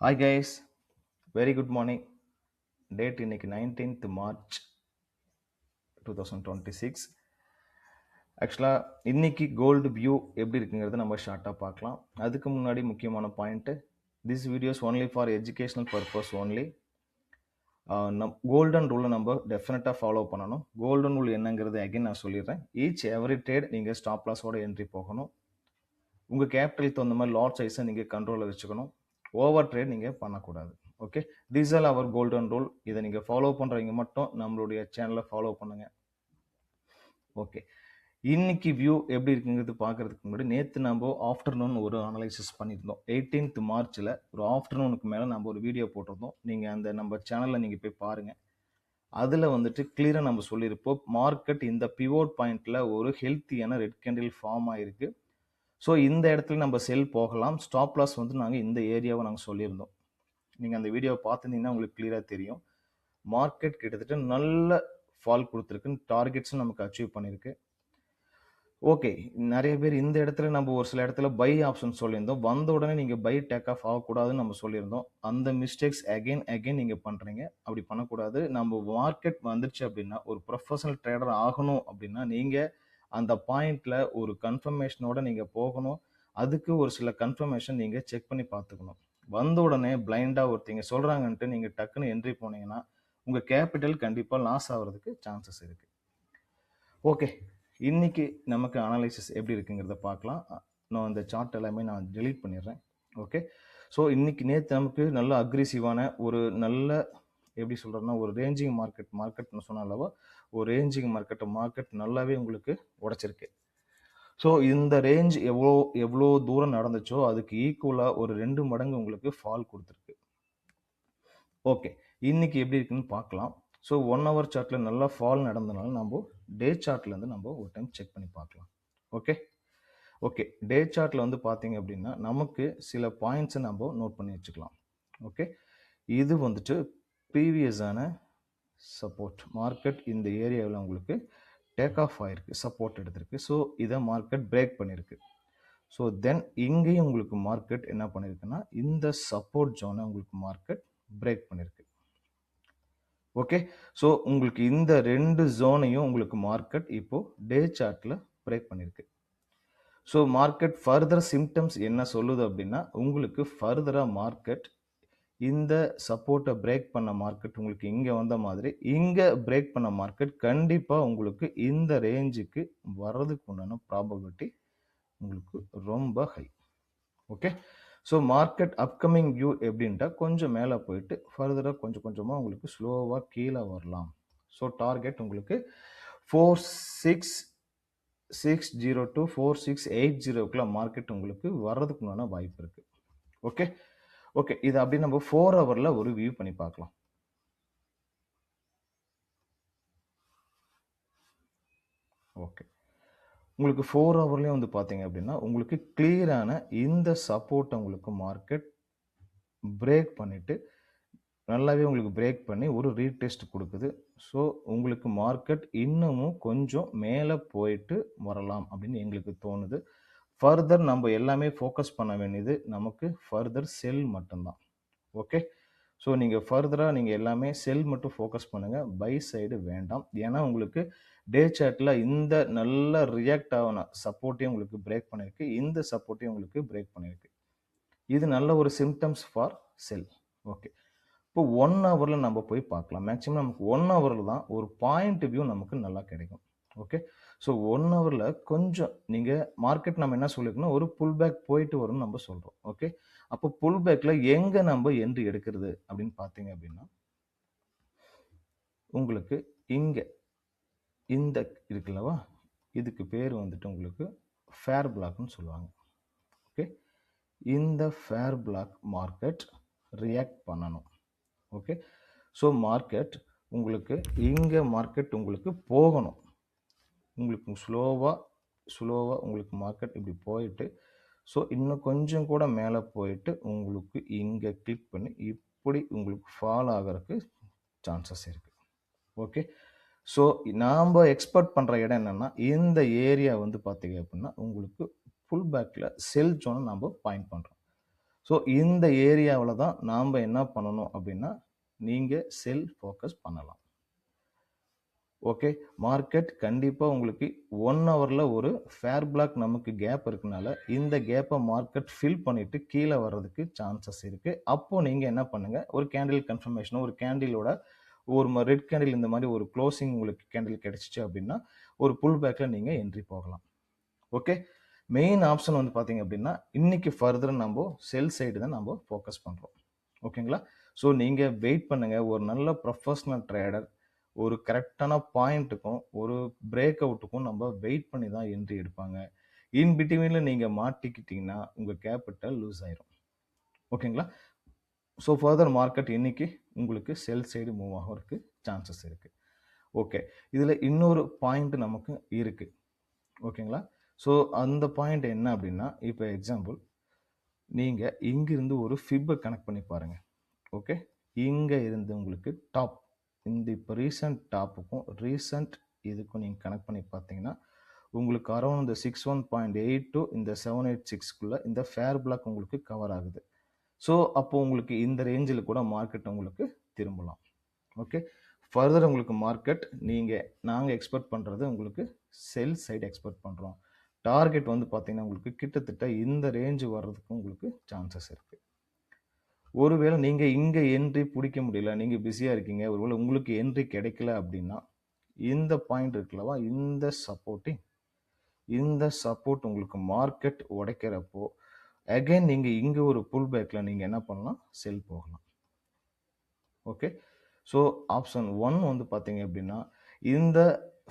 Hi guys, very good morning. Date இன்னைக்கு 19th March 2026. ஆக்சுவலாக இன்னைக்கு கோல்டு வியூ எப்படி இருக்குங்கிறத நம்ம ஷார்ட்டாக பார்க்கலாம். அதுக்கு முன்னாடி முக்கியமான point, this videos only for educational purpose only. Golden ரூலை நம்ம டெஃபினட்டாக ஃபாலோ பண்ணணும். கோல்டன் ரூல் என்னங்கிறது அகைன் நான் சொல்லிடுறேன். ஈச் எவரி ட்ரேட் நீங்கள் ஸ்டாப் லாஸோட என்ட்ரி போகணும். உங்கள் கேபிட்டலுக்கு தகுந்த மாதிரி லாட் சைஸை நீங்கள் கண்ட்ரோலில் வச்சுக்கணும். ஓவர் ட்ரேட் நீங்கள் பண்ணக்கூடாது. Okay, this all our golden rule. இதை நீங்கள் ஃபாலோ பண்ணுறவங்க மட்டும் நம்மளுடைய சேனலை ஃபாலோ பண்ணுங்கள். ஓகே, இன்னைக்கு வியூ எப்படி இருக்குங்கிறது பார்க்கறதுக்கு முன்னாடி நேற்று நம்ம ஆஃப்டர்நூன் ஒரு அனலைசிஸ் பண்ணியிருந்தோம். 18th மார்ச்சில் ஒரு ஆஃப்டர்நூனுக்கு மேலே நம்ம ஒரு வீடியோ போட்டிருந்தோம். நீங்கள் அந்த நம்ம சேனலில் நீங்கள் போய் பாருங்கள். அதில் வந்துட்டு கிளியராக நம்ம சொல்லியிருப்போம், மார்க்கெட் இந்த பிவோட் பாயிண்டில் ஒரு ஹெல்த்தியான ரெட் கேண்டில் ஃபார்ம் ஆகிருக்கு. ஸோ இந்த இடத்துல நம்ம செல் போகலாம். ஸ்டாப் லாஸ் வந்து நாங்கள் இந்த ஏரியாவை நாங்கள் சொல்லியிருந்தோம். நீங்கள் அந்த வீடியோவை பார்த்துருந்தீங்கன்னா உங்களுக்கு கிளியராக தெரியும். மார்க்கெட் கிட்டத்தட்ட நல்ல ஃபால் கொடுத்துருக்கு, டார்கெட்ஸும் நமக்கு அச்சீவ் பண்ணியிருக்கு. ஓகே, நிறைய பேர் இந்த இடத்துல நம்ம ஒரு சில இடத்துல பை ஆப்ஷன் சொல்லியிருந்தோம். வந்த உடனே நீங்கள் பை டேக் ஆஃப் ஆகக்கூடாதுன்னு நம்ம சொல்லியிருந்தோம். அந்த மிஸ்டேக்ஸ் அகைன் நீங்கள் பண்ணுறீங்க. அப்படி பண்ணக்கூடாது. நம்ம மார்க்கெட் வந்துருச்சு அப்படின்னா, ஒரு ப்ரொஃபஷனல் ட்ரேடர் ஆகணும் அப்படின்னா நீங்கள் அந்த பாயிண்டில் ஒரு கன்ஃபர்மேஷனோட நீங்கள் போகணும். அதுக்கு ஒரு சில கன்ஃபர்மேஷன் நீங்கள் செக் பண்ணி பார்த்துக்கணும். வந்த உடனே பிளைண்டாக ஒருத்தங்க சொல்கிறாங்கன்ட்டு நீங்கள் டக்குன்னு என்ட்ரி போனீங்கன்னா உங்கள் கேபிட்டல் கண்டிப்பாக லாஸ் ஆகிறதுக்கு சான்சஸ் இருக்குது. ஓகே, இன்னைக்கு நமக்கு அனலைசிஸ் எப்படி இருக்குங்கிறத பார்க்கலாம். நான் இந்த சார்ட் எல்லாமே நான் டெலீட் பண்ணிடுறேன். ஓகே, ஸோ இன்னைக்கு நேற்று நமக்கு நல்ல அக்ரெசிவான ஒரு நல்ல எப்படி சொல்கிறதுனா ஒரு ரேஞ்சிங் மார்க்கெட்னு சொன்னாலவோ ஒரு ரேஞ்சிங் மார்க்கெட் நல்லாவே உங்களுக்கு உடைச்சிருக்கு. ஸோ இந்த ரேஞ்ச் எவ்வளோ தூரம் நடந்துச்சோ அதுக்கு ஈக்குவலாக ஒரு 2 மடங்கு உங்களுக்கு ஃபால் கொடுத்துருக்கு. ஓகே, இன்னைக்கு எப்படி இருக்குன்னு பார்க்கலாம். ஸோ 1 hour சார்ட்டில் நல்லா ஃபால் நடந்தனால நம்ம டே சார்ட்லேருந்து நம்ம ஒரு டைம் செக் பண்ணி பார்க்கலாம். ஓகே, டே சார்ட்டில் வந்து பார்த்தீங்க அப்படின்னா நமக்கு சில பாயிண்ட்ஸை நம்ம நோட் பண்ணி வச்சுக்கலாம். ஓகே, இது வந்துட்டு ப்ரீவியஸான சப்போர்ட். மார்க்கெட் இந்த ஏரியாவில் உங்களுக்கு டேக் ஆஃப் ஆகிருக்கு, சப்போர்ட் எடுத்திருக்கு. ஸோ இதை மார்க்கெட் பிரேக் பண்ணியிருக்கு. ஸோ தென் இங்கேயும் உங்களுக்கு மார்க்கெட் என்ன பண்ணியிருக்குன்னா இந்த சப்போர்ட் ஜோனை உங்களுக்கு மார்க்கெட் பிரேக் பண்ணியிருக்கு. ஓகே, ஸோ உங்களுக்கு இந்த 2 ஜோனையும் உங்களுக்கு மார்க்கெட் இப்போ டே சார்ட்டில் பிரேக் பண்ணியிருக்கு. ஸோ மார்க்கெட் ஃபர்தர் சிம்டம்ஸ் என்ன சொல்லுது அப்படின்னா, உங்களுக்கு ஃபர்தராக மார்க்கெட் இந்த சப்போர்ட்டை பிரேக் பண்ண மார்க்கெட் உங்களுக்கு இங்கே வந்த மாதிரி இங்கே பிரேக் பண்ண மார்க்கெட் கண்டிப்பாக உங்களுக்கு இந்த ரேஞ்சுக்கு வர்றதுக்கு உண்டான ப்ராபபிலிட்டி உங்களுக்கு ரொம்ப high. Okay, so market upcoming view எப்படின்ட்டா கொஞ்சம் மேலே போயிட்டு ஃபர்தராக கொஞ்சம் கொஞ்சமாக உங்களுக்கு ஸ்லோவாக கீழே வரலாம். ஸோ டார்கெட் உங்களுக்கு 4660 to 4680 மார்க்கெட் உங்களுக்கு வர்றதுக்குண்டான வாய்ப்பு இருக்கு. ஓகே, இது அப்படி நம்ம 4 hourல ஒரு வியூ பண்ணி பார்க்கலாம். ஓகே, உங்களுக்கு 4 hourலயும் வந்து பார்த்தீங்க அப்படின்னா உங்களுக்கு கிளியரான இந்த சப்போர்ட்டை உங்களுக்கு மார்க்கெட் பிரேக் பண்ணிட்டு நல்லாவே உங்களுக்கு பிரேக் பண்ணி ஒரு ரீடெஸ்ட் கொடுக்குது. ஸோ உங்களுக்கு மார்க்கெட் இன்னமும் கொஞ்சம் மேலே போயிட்டு வரலாம் அப்படின்னு எங்களுக்கு தோணுது. ஃபர்தர் நம்ம எல்லாமே ஃபோக்கஸ் பண்ண வேண்டியது நமக்கு ஃபர்தர் செல் மட்டும்தான். ஓகே, ஸோ நீங்கள் ஃபர்தராக நீங்கள் எல்லாமே செல் மட்டும் ஃபோக்கஸ் பண்ணுங்கள், பை சைடு வேண்டாம். ஏன்னா உங்களுக்கு டே சார்ட்டில் இந்த நல்ல ரியாக்ட் ஆகின சப்போர்ட்டையும் உங்களுக்கு பிரேக் பண்ணியிருக்கு, இந்த சப்போர்ட்டையும் உங்களுக்கு பிரேக் பண்ணியிருக்கு. இது நல்ல ஒரு சிம்டம்ஸ் ஃபார் செல். ஓகே, இப்போ 1 hourல நம்ம போய் பார்க்கலாம். மேக்ஸிமம் நமக்கு 1 hourல தான் ஒரு பாயிண்ட் வியூ நமக்கு நல்லா கிடைக்கும். ஓகே, ஸோ 1 hourல கொஞ்சம் நீங்கள் மார்க்கெட் நம்ம என்ன சொல்லியிருக்கோம்னா ஒரு புல் பேக் போயிட்டு வரும்னு நம்ம சொல்கிறோம். ஓகே, அப்போ புல் பேக்கில் எங்கே நம்ம என்ட்ரி எடுக்கிறது அப்படின்னு பார்த்தீங்க அப்படின்னா உங்களுக்கு இங்கே இந்த இருக்குல்லவா, இதுக்கு பேர் வந்துட்டு உங்களுக்கு ஃபேர் பிளாக்னு சொல்லுவாங்க. ஓகே, இந்த ஃபேர் பிளாக் மார்க்கெட் ரியாக்ட் பண்ணணும். ஓகே, ஸோ மார்க்கெட் உங்களுக்கு இங்கே மார்க்கெட் உங்களுக்கு போகணும். உங்களுக்கு ஸ்லோவாக உங்களுக்கு மார்க்கெட் இப்படி போயிட்டு ஸோ இன்னும் கொஞ்சம் கூட மேலே போயிட்டு உங்களுக்கு இங்கே கிளிக் பண்ணி இப்படி உங்களுக்கு ஃபால் ஆகிறதுக்கு சான்சஸ் இருக்குது. ஓகே, ஸோ நாம் எக்ஸ்பெக்ட் பண்ணுற இடம் என்னென்னா இந்த ஏரியா வந்து பார்த்தீங்க அப்படின்னா உங்களுக்கு புல் பேக்கில் செல் ஜோனை நம்ம பாயிண்ட் பண்ணுறோம். ஸோ இந்த ஏரியாவில் தான் நாம் என்ன பண்ணணும் அப்படின்னா நீங்கள் செல் ஃபோக்கஸ் பண்ணலாம். ஓகே, மார்க்கெட் கண்டிப்பாக உங்களுக்கு 1 ஹவரில் ஒரு ஃபேர் பிளாக் நமக்கு கேப் இருக்கனால இந்த கேப்பை மார்க்கெட் ஃபில் பண்ணிவிட்டு கீழே வர்றதுக்கு சான்சஸ் இருக்குது. அப்போது நீங்கள் என்ன பண்ணுங்கள், ஒரு கேண்டில் கன்ஃபர்மேஷனோ ஒரு கேண்டிலோட ஒரு ரெட் கேண்டில் இந்த மாதிரி ஒரு க்ளோசிங் உங்களுக்கு கேண்டில் கிடைச்சிச்சு அப்படின்னா ஒரு புல் பேக்கில் நீங்கள் என்ட்ரி போகலாம். ஓகே, மெயின் ஆப்ஷன் வந்து பார்த்தீங்க அப்படின்னா இன்னைக்கு ஃபர்தர் நம்ம செல் சைடு தான் நம்ம ஃபோக்கஸ் பண்ணுறோம். ஓகேங்களா? ஸோ நீங்கள் வெயிட் பண்ணுங்கள். ஒரு நல்ல ப்ரொஃபஷ்னல் ட்ரேடர் ஒரு கரெக்டான பாயிண்ட்டுக்கும் ஒரு பிரேக் அவுட்டுக்கும் நம்ம வெயிட் பண்ணி தான் என்ட்ரி எடுப்பாங்க. இன் பிட்வீனில் நீங்கள் மாட்டிக்கிட்டீங்கன்னா உங்கள் கேபிட்டல் லூஸ் ஆயிரும். ஓகேங்களா? ஸோ ஃபர்தர் மார்க்கெட் இன்னைக்கு உங்களுக்கு செல் சைடு மூவ் ஆகிறதுக்கு சான்சஸ் இருக்குது. ஓகே, இதில் இன்னொரு பாயிண்ட் நமக்கு இருக்குது. ஓகேங்களா? ஸோ அந்த பாயிண்ட் என்ன அப்படின்னா, இப்போ எக்ஸாம்பிள் நீங்கள் இங்கிருந்து ஒரு ஃபிப்பை கனெக்ட் பண்ணி பாருங்கள். ஓகே, இங்கே இருந்து உங்களுக்கு டாப் இந்த இப்போ ரீசன்ட் டாப்புக்கும் ரீசன்ட் இதுக்கும் நீங்கள் கனெக்ட் பண்ணி பார்த்தீங்கன்னா உங்களுக்கு அரௌண்ட் இந்த 61.8 டு இந்த 786குள்ளே இந்த ஃபேர் பிளாக் உங்களுக்கு கவர் ஆகுது. ஸோ அப்போது உங்களுக்கு இந்த ரேஞ்சில் கூட மார்க்கெட் உங்களுக்கு திரும்பலாம். ஓகே, ஃபர்தர் உங்களுக்கு மார்க்கெட் நாங்கள் எக்ஸ்பெக்ட் பண்ணுறது உங்களுக்கு செல் சைடு எக்ஸ்பெக்ட் பண்ணுறோம். டார்கெட் வந்து பார்த்தீங்கன்னா உங்களுக்கு கிட்டத்தட்ட இந்த ரேஞ்சு வர்றதுக்கு உங்களுக்கு சான்சஸ் இருக்குது. ஒருவேளை நீங்கள் இங்கே என்ட்ரி பிடிக்க முடியல, நீங்கள் பிஸியாக இருக்கீங்க, ஒருவேளை உங்களுக்கு என்ட்ரி கிடைக்கல அப்படின்னா இந்த பாயிண்ட் இருக்குல்லவா, இந்த சப்போர்ட் உங்களுக்கு மார்க்கெட் உடைக்கிறப்போ அகைன் நீங்கள் இங்கே ஒரு புல் பேக்கில் நீங்கள் என்ன பண்ணலாம், செல் போகலாம். ஓகே, ஸோ ஆப்ஷன் 1 வந்து பார்த்தீங்க அப்படின்னா இந்த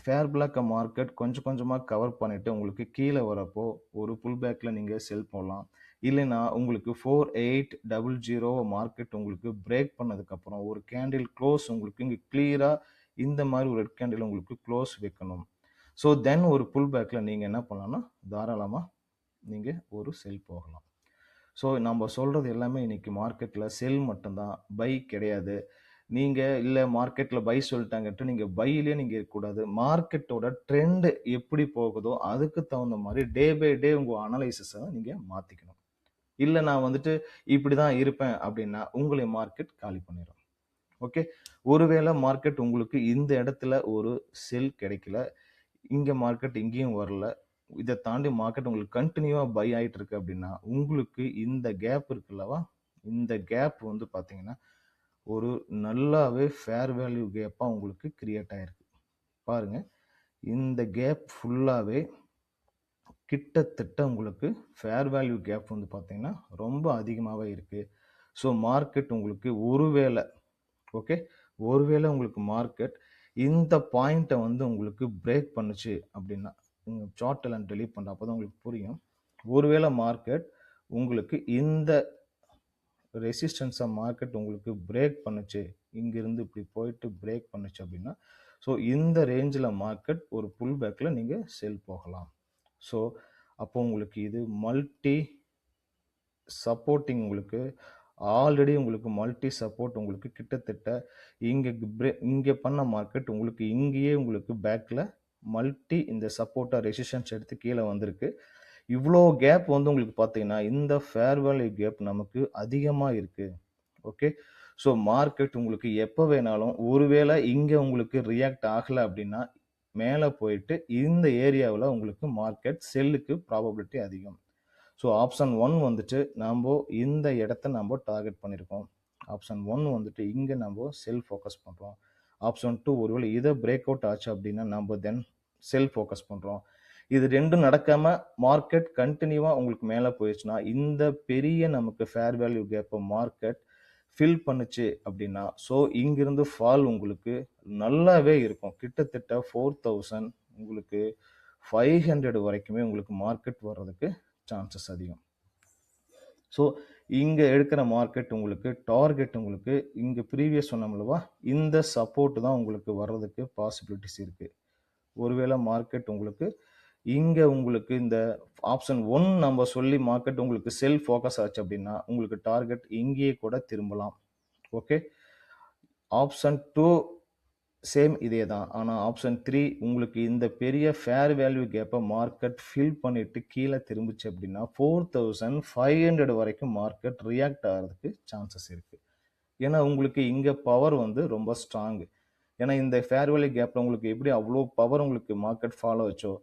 ஃபேர் பிளாக் மார்க்கெட் கொஞ்சம் கொஞ்சமாக கவர் பண்ணிவிட்டு உங்களுக்கு கீழே வரப்போ ஒரு புல் பேக்கில் நீங்கள் செல் போடலாம். இல்லைன்னா உங்களுக்கு 4800 மார்க்கெட் உங்களுக்கு பிரேக் பண்ணதுக்கப்புறம் ஒரு கேண்டில் க்ளோஸ் உங்களுக்கு இங்கே கிளியராக இந்த மாதிரி ஒரு ரெட் கேண்டில் உங்களுக்கு க்ளோஸ் வைக்கணும். ஸோ தென் ஒரு புல் பேக்கில் நீங்கள் என்ன பண்ணலாம்னா தாராளமாக நீங்கள் ஒரு செல் போகலாம். ஸோ நம்ம சொல்கிறது எல்லாமே இன்றைக்கி மார்க்கெட்டில் செல் மட்டும்தான், பை கிடையாது. நீங்கள் இல்லை மார்க்கெட்டில் பை சொல்லிட்டாங்கட்டு நீங்கள் பையிலே நீங்கள் இருக்கக்கூடாது. மார்க்கெட்டோட ட்ரெண்டு எப்படி போகுதோ அதுக்கு தகுந்த மாதிரி டே பை டே உங்கள் அனலைசிஸை நீங்கள் மாற்றிக்கணும். இல்லை நான் வந்துட்டு இப்படி தான் இருப்பேன் அப்படின்னா உங்களை மார்க்கெட் காலி பண்ணிடும். ஓகே, ஒருவேளை மார்க்கெட் உங்களுக்கு இந்த இடத்துல ஒரு செல் கிடைக்கல, இங்கே மார்க்கெட் இங்கேயும் வரல, இதை தாண்டி மார்க்கெட் உங்களுக்கு கண்டினியூவாக பை ஆகிட்டு இருக்கு அப்படின்னா உங்களுக்கு இந்த கேப் இருக்குல்லவா, இந்த கேப் வந்து பார்த்தீங்கன்னா ஒரு நல்லாவே ஃபேர் வேல்யூ கேப்பாக உங்களுக்கு கிரியேட் ஆகிருக்கு. பாருங்கள், இந்த கேப் ஃபுல்லாகவே கிட்டத்தட்ட உங்களுக்கு ஃபேர் வேல்யூ கேப் வந்து பார்த்தீங்கன்னா ரொம்ப அதிகமாகவே இருக்குது. ஸோ மார்க்கெட் உங்களுக்கு ஒருவேளை உங்களுக்கு மார்க்கெட் இந்த பாயிண்ட்டை வந்து உங்களுக்கு பிரேக் பண்ணுச்சு அப்படின்னா உங்கள் சார்ட் எல்லாம் டெலீட் பண்ணுற அப்போ தான் உங்களுக்கு புரியும். ஒருவேளை மார்க்கெட் உங்களுக்கு இந்த ரெசிஸ்டன்ஸாக மார்க்கெட் உங்களுக்கு பிரேக் பண்ணுச்சு, இங்கிருந்து இப்படி போயிட்டு பிரேக் பண்ணுச்சு அப்படின்னா ஸோ இந்த ரேஞ்சில் மார்க்கெட் ஒரு புல் பேக்கில் நீங்கள் செல் போகலாம். ஸோ அப்போ உங்களுக்கு இது மல்டி சப்போர்ட்டிங் உங்களுக்கு ஆல்ரெடி உங்களுக்கு மல்டி சப்போர்ட் உங்களுக்கு கிட்டத்தட்ட இங்கே பண்ண மார்க்கெட் உங்களுக்கு இங்கேயே உங்களுக்கு பேக்கில் மல்டி இந்த சப்போர்ட்டாக ரெசிஸ்டன்ஸ் எடுத்து கீழே வந்திருக்கு. இவ்வளோ கேப் வந்து உங்களுக்கு பார்த்தீங்கன்னா இந்த ஃபேர் வேல்யூ கேப் நமக்கு அதிகமாக இருக்குது. ஓகே, ஸோ மார்க்கெட் உங்களுக்கு எப்போ வேணாலும் ஒருவேளை இங்கே உங்களுக்கு ரியாக்ட் ஆகலை அப்படின்னா மேலே போயிட்டு இந்த ஏரியாவில் உங்களுக்கு மார்க்கெட் செல்லுக்கு ப்ராபபிலிட்டி அதிகம். ஸோ ஆப்ஷன் 1 வந்துட்டு நம்ம இந்த இடத்த நம்ம டார்கெட் பண்ணியிருக்கோம். ஆப்ஷன் 1 வந்துட்டு இங்கே நம்ம செல் ஃபோக்கஸ் பண்ணுறோம். ஆப்ஷன் 2 ஒருவேளை இதை பிரேக் அவுட் ஆச்சு அப்படின்னா நம்ம தென் செல் ஃபோக்கஸ் பண்ணுறோம். இது ரெண்டும் நடக்காமல் மார்க்கெட் கண்டினியூவாக உங்களுக்கு மேலே போயிடுச்சுன்னா இந்த பெரிய நமக்கு ஃபேர் வேல்யூ கேப்பை மார்க்கெட் ஃபில் பண்ணுச்சு அப்படின்னா ஸோ இங்கிருந்து ஃபால் உங்களுக்கு நல்லாவே இருக்கும். கிட்டத்தட்ட 4000 உங்களுக்கு 500 வரைக்குமே உங்களுக்கு மார்க்கெட் வர்றதுக்கு சான்சஸ் அதிகம். ஸோ இங்கே எடுக்கிற மார்க்கெட் உங்களுக்கு டார்கெட் உங்களுக்கு இங்கே ப்ரீவியஸ் சொன்னோம்லவா இந்த சப்போர்ட் தான் உங்களுக்கு வர்றதுக்கு பாசிபிலிட்டிஸ் இருக்குது. ஒருவேளை மார்க்கெட் உங்களுக்கு இங்கே உங்களுக்கு இந்த ஆப்ஷன் 1 நம்ம சொல்லி மார்க்கெட் உங்களுக்கு செல் ஃபோக்கஸ் ஆச்சு அப்படின்னா உங்களுக்கு டார்கெட் இங்கேயே கூட திரும்பலாம். ஓகே, ஆப்ஷன் 2 சேம் இதே தான். ஆனால் ஆப்ஷன் த்ரீ உங்களுக்கு இந்த பெரிய ஃபேர் வேல்யூ கேப்பை மார்க்கெட் ஃபில் பண்ணிட்டு கீழே திரும்பிச்சு அப்படின்னா 4500 வரைக்கும் மார்க்கெட் ரியாக்ட் ஆகிறதுக்கு சான்சஸ் இருக்குது. ஏன்னா உங்களுக்கு இங்கே பவர் வந்து ரொம்ப ஸ்ட்ராங். ஏன்னா இந்த ஃபேர் வேல்யூ கேப்பில் உங்களுக்கு எப்படி அவ்வளோ பவர் உங்களுக்கு மார்க்கெட் ஃபாலோ வச்சோ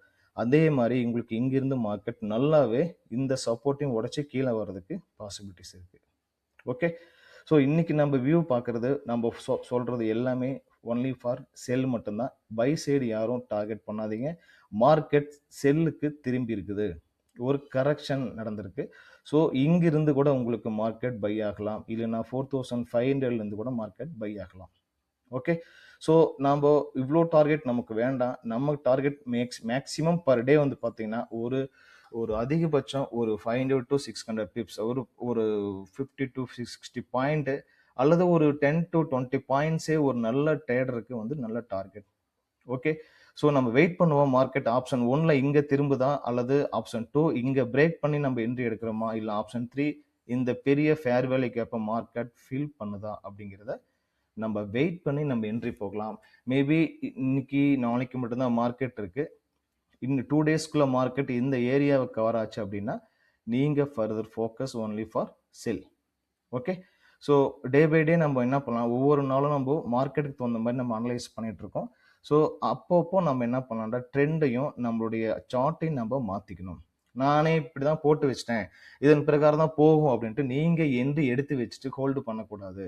அதே மாதிரி உங்களுக்கு இங்கிருந்து மார்க்கெட் நல்லாவே இந்த சப்போர்ட்டையும் உடச்சி கீழே வர்றதுக்கு பாசிபிலிட்டிஸ் இருக்குது. ஓகே, ஸோ இன்னைக்கு நம்ம வியூ பார்க்குறது நம்ம சொல்கிறது எல்லாமே ஒன்லி ஃபார் செல் மட்டும்தான். பை சைடு யாரும் டார்கெட் பண்ணாதீங்க. மார்க்கெட் செல்லுக்கு திரும்பி இருக்குது, ஒரு கரெக்ஷன் நடந்திருக்கு. ஸோ இங்கிருந்து கூட உங்களுக்கு மார்க்கெட் பை ஆகலாம், இல்லைன்னா 4500 கூட மார்க்கெட் பை ஆகலாம். ஓகே, ஸோ நாம் இவ்வளோ டார்கெட் நமக்கு வேண்டாம். நம்ம டார்கெட் மேக்ஸிமம் பர் டே வந்து பார்த்தீங்கன்னா ஒரு அதிகபட்சம் ஒரு 500 to 600 பிப்ஸ், ஒரு 50 to 60 பாயிண்ட் அல்லது ஒரு 10 to 20 பாயிண்ட்ஸே ஒரு நல்ல ட்ரேடருக்கு வந்து நல்ல டார்கெட். ஓகே, ஸோ நம்ம வெயிட் பண்ணுவோம். மார்க்கெட் ஆப்ஷன் ஒன்ல இங்கே திரும்புதா அல்லது ஆப்ஷன் டூ இங்கே பிரேக் பண்ணி நம்ம என்ட்ரி எடுக்கிறோமா, இல்லை ஆப்ஷன் த்ரீ இந்த பெரிய ஃபேர் வேல்யூ கேப்பை மார்க்கெட் ஃபில் பண்ணுதா அப்படிங்கிறத நம்ம வெயிட் பண்ணி நம்ம என்ட்ரி போகலாம். மேபி இன்னைக்கு நாளைக்கு மட்டும்தான் மார்க்கெட் இருக்கு. இன்னும் 2 டேஸ்க்குள்ள மார்க்கெட் இந்த ஏரியாவை கவர் ஆச்சு அப்படின்னா நீங்கள் further focus only for cell. Okay, so day by day நம்ம என்ன பண்ணலாம், ஒவ்வொரு நாளும் நம்ம மார்க்கெட்டுக்கு தகுந்த மாதிரி நம்ம அனலைஸ் பண்ணிட்டு இருக்கோம். ஸோ அப்பப்போ நம்ம என்ன பண்ணலாம்டா ட்ரெண்டையும் நம்மளுடைய சார்ட்டையும் நம்ம மாற்றிக்கணும். நானே இப்படி தான் போட்டு வச்சிட்டேன், இதன் பிரகாரம் தான் போகும் அப்படின்ட்டு நீங்கள் எண்டு எடுத்து வச்சுட்டு ஹோல்டு பண்ணக்கூடாது.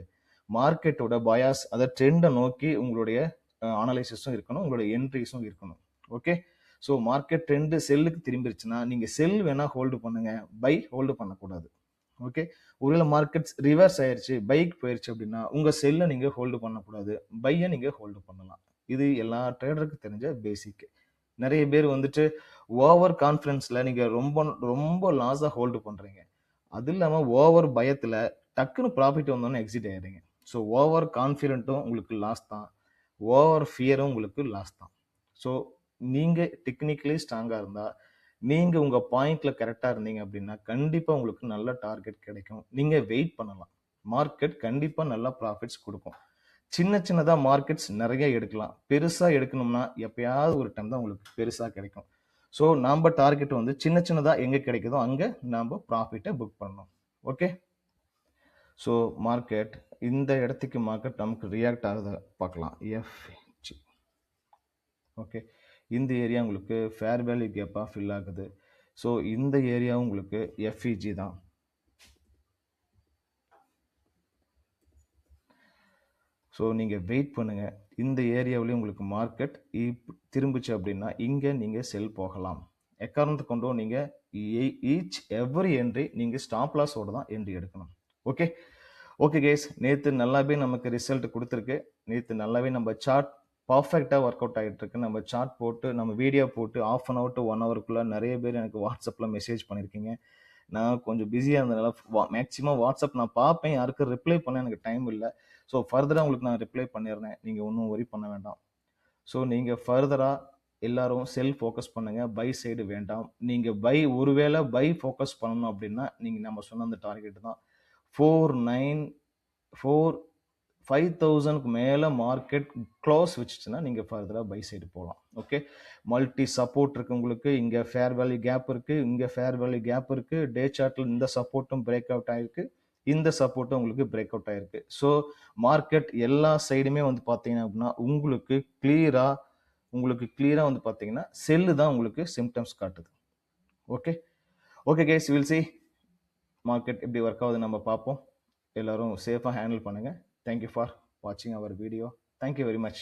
மார்க்கெட்டோட பயாஸ் அதை ட்ரெண்டை நோக்கி உங்களுடைய அனலைசிஸும் இருக்கணும், உங்களுடைய என்ட்ரிஸும் இருக்கணும். ஓகே, ஸோ மார்க்கெட் ட்ரெண்டு செல்லுக்கு திரும்பிருச்சுன்னா நீங்கள் செல் வேணால் ஹோல்டு பண்ணுங்க, பை ஹோல்டு பண்ணக்கூடாது. ஓகே, ஒருவேளை மார்க்கெட்ஸ் ரிவர்ஸ் ஆயிடுச்சு, பைக் போயிடுச்சு அப்படின்னா உங்கள் செல்லை நீங்கள் ஹோல்டு பண்ணக்கூடாது, பையை நீங்கள் ஹோல்டு பண்ணலாம். இது எல்லா ட்ரேடருக்கு தெரிஞ்ச பேசிக். நிறைய பேர் வந்துட்டு ஓவர் கான்ஃபிடன்ஸில் நீங்கள் ரொம்ப ரொம்ப லாஸாக ஹோல்டு பண்ணுறீங்க. அது இல்லாமல் ஓவர் பயத்தில் டக்குன்னு ப்ராஃபிட் வந்தோன்னே எக்ஸிட் ஆயிடுறீங்க. ஸோ ஓவர் கான்ஃபிடென்ட்டும் உங்களுக்கு லாஸ் தான், ஓவர் ஃபியரும் உங்களுக்கு லாஸ் தான். ஸோ நீங்கள் டெக்னிக்கலி ஸ்ட்ராங்காக இருந்தால், நீங்கள் உங்கள் பாயிண்டில் கரெக்டாக இருந்தீங்க அப்படின்னா கண்டிப்பாக உங்களுக்கு நல்ல டார்கெட் கிடைக்கும். நீங்கள் வெயிட் பண்ணலாம், மார்க்கெட் கண்டிப்பாக நல்ல ப்ராஃபிட்ஸ் கொடுக்கும். சின்ன சின்னதாக மார்க்கெட்ஸ் நிறைய எடுக்கலாம், பெருசாக எடுக்கணும்னா எப்பயாவது ஒரு டைம் தான் உங்களுக்கு பெருசாக கிடைக்கும். ஸோ நம்ம டார்கெட் வந்து சின்ன சின்னதாக எங்கே கிடைக்குதோ அங்கே நம்ம ப்ராஃபிட்டை புக் பண்ணணும். ஓகே, ஸோ மார்க்கெட் இந்த இடத்துக்கு மார்க்கெட் நமக்கு ரியாக்ட் ஆகுத பார்க்கலாம். எஃப்ஜி. ஓகே, இந்த ஏரியா உங்களுக்கு ஃபேர் வேல்யூ கேப்பாக ஃபில் ஆகுது. ஸோ இந்த ஏரியா உங்களுக்கு எஃப்இஜி தான். ஸோ நீங்கள் வெயிட் பண்ணுங்கள், இந்த ஏரியாவிலேயும் உங்களுக்கு மார்க்கெட் திரும்பிச்சு அப்படின்னா இங்கே நீங்கள் செல் போகலாம். எக்காரணத்தை கொண்டும் நீங்கள் ஈச் எவ்ரி என்ட்ரி நீங்கள் ஸ்டாப் லாஸோடு தான் என்ட்ரி எடுக்கணும். ஓகே, ஓகே கேஸ், நேற்று நல்லாவே நமக்கு ரிசல்ட் கொடுத்துருக்கு. நேற்று நல்லாவே நம்ம சார்ட் பர்ஃபெக்டாக ஒர்க் அவுட் ஆகிட்டு இருக்கு. நம்ம சார்ட் போட்டு நம்ம வீடியோ போட்டு 1/2 hour to 1 hourக்குள்ளே நிறைய பேர் எனக்கு வாட்ஸ்அப்பில் மெசேஜ் பண்ணியிருக்கீங்க. நான் கொஞ்சம் பிஸியாக இருந்ததுனால மேக்ஸிமம் வாட்ஸ்அப் நான் பார்ப்பேன், யாருக்கு ரிப்ளை பண்ண எனக்கு டைம் இல்லை. ஸோ ஃபர்தராக உங்களுக்கு நான் ரிப்ளை பண்ணிடுறேன், நீங்கள் ஒன்றும் ஒரி பண்ண வேண்டாம். ஸோ நீங்கள் ஃபர்தராக எல்லாரும் செல் ஃபோக்கஸ் பண்ணுங்கள், பை சைடு வேண்டாம். நீங்கள் ஒருவேளை பை ஃபோக்கஸ் பண்ணணும் அப்படின்னா நீங்கள் நம்ம சொன்ன அந்த டார்கெட் தான் 5000க்கு மேலே மார்க்கெட் க்ளோஸ் வச்சுச்சுன்னா நீங்கள் ஃபர்தராக பை சைடு போகலாம். ஓகே, மல்டி சப்போர்ட் இருக்குது உங்களுக்கு. இங்கே ஃபேர் வேல்யூ கேப் இருக்குது, இங்கே ஃபேர் வேல்யூ கேப் இருக்குது. டே சார்ட்டில் இந்த சப்போர்ட்டும் பிரேக் அவுட் ஆகிருக்கு, இந்த சப்போர்ட்டும் உங்களுக்கு பிரேக் அவுட் ஆகிருக்கு. ஸோ மார்க்கெட் எல்லா சைடுமே வந்து பார்த்தீங்கன்னா அப்படின்னா உங்களுக்கு கிளியராக வந்து பார்த்தீங்கன்னா செல்லு தான் உங்களுக்கு சிம்டம்ஸ் காட்டுது. Okay, okay case, will see market எப்படி ஒர்க் ஆகுது நம்ம பார்ப்போம். எல்லாரும் சேஃபாக ஹேண்டில் பண்ணுங்கள். Thank you for watching our video. Thank you very much.